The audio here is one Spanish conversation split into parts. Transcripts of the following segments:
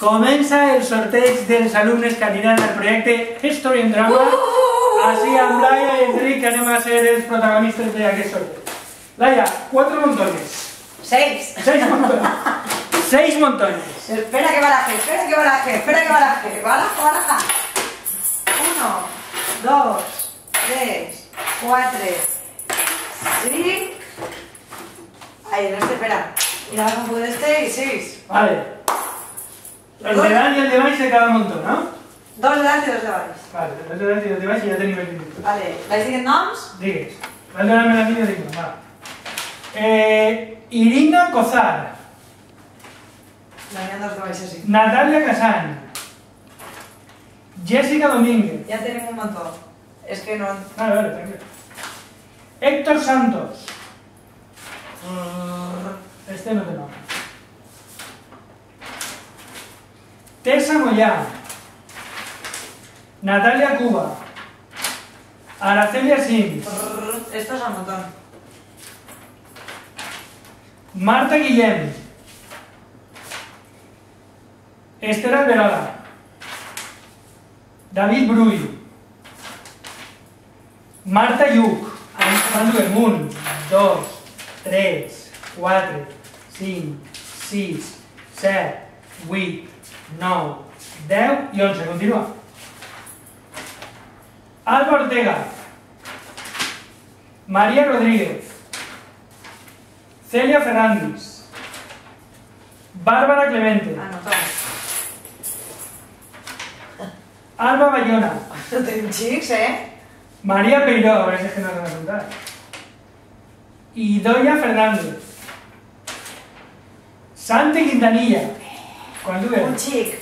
Comença el sorteig dels alumnes que aniran al projecte History and Drama. Així amb Laia i Enric anem a ser els protagonistes d'aquest sorteig. Laia, 4 montones. 6. 6 montones. 6 montones. Espera que baraje, espera que baraje, espera que baraje. Baraja, baraja. 1, 2, 3, 4, 5. Ahí, no este, espera. Mira cómo puede este y 6. Vale. El de dalt i el de baix de cada montó, no? 2 de dalt i 2 de baix. Vale, el de dalt i el de baix i ja tenim el límit. Vale, ¿vais dient noms? Digues. Vas donant-me la línia, dic, va. Irina Cozar. N'hi ha 2 de baix així. Natalia Casán. Jessica Domínguez. Ya tenemos un montón. Es que no... Vale, vale, tranquilo. Héctor Santos. Este no te nombra. Tessa Moyá. Natalia Cuba. Aracelia Sims. Esto es un montón. Marta Guillem. Esther Alberola. David Brull. Marta Lluc. Van duent 1, 2, 3, 4, 5, 6, 7, 8, 9, 10 i 11. Continua. Alba Ortega. María Rodríguez. Celia Fernández. Bárbara Clemente. Anotado. Alba Bayona. No tenim xics, María Peiró, a veure si és que no l'han apuntat. I Doña Fernández. Santi Quintanilla. Quan dues? Un xic.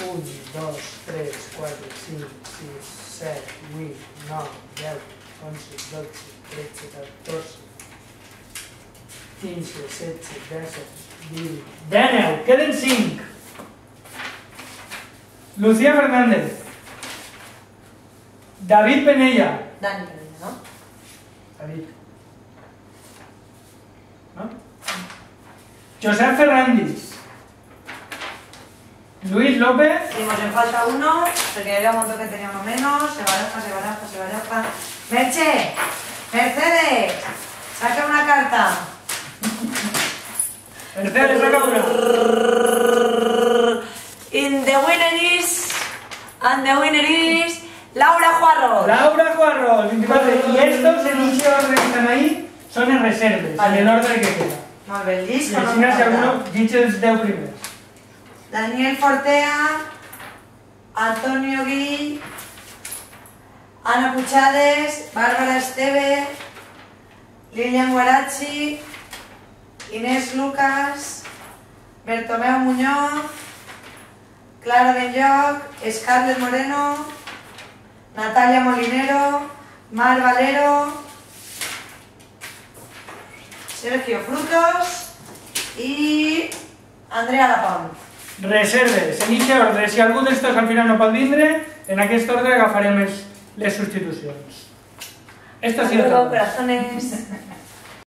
1, 2, 3, 4, 5, 6, 7, 8, 9, 10, 11, 12, 13, 14, 15, 16, 17, 20, 19, queden 5. Lucía Fernández. David Penella. Dani Penella, no? David. ¿No? Josep Fernández. Luis López. Y nos en falta uno, porque había un montón que tenía uno menos. Se baraja, se baraja, se baraja. Merche, Mercedes, saca una carta. Mercedes, saca una. And the winner is Laura Juarro. Laura Juarro, 24. Y estos, en un orden que están ahí, son en reserves, Vale. en el orden que queda. Molt bé, el Y disc. así no sé alguno, dicho els 10 primers. Daniel Fortea, Antonio Gui, Ana Puchades, Bárbara Esteve, Lilian Guarachi, Inés Lucas, Bertomeu Muñoz, Clara Benlloc, Scarlett Moreno, Natalia Molinero, Mar Valero, Sergio Frutos i Andrea Lapont. Reserves, en aquest ordre. Si algú d'estos al final no pot vindre, en aquest ordre agafarem les substitucions. Esto ha sido todo. Corazones.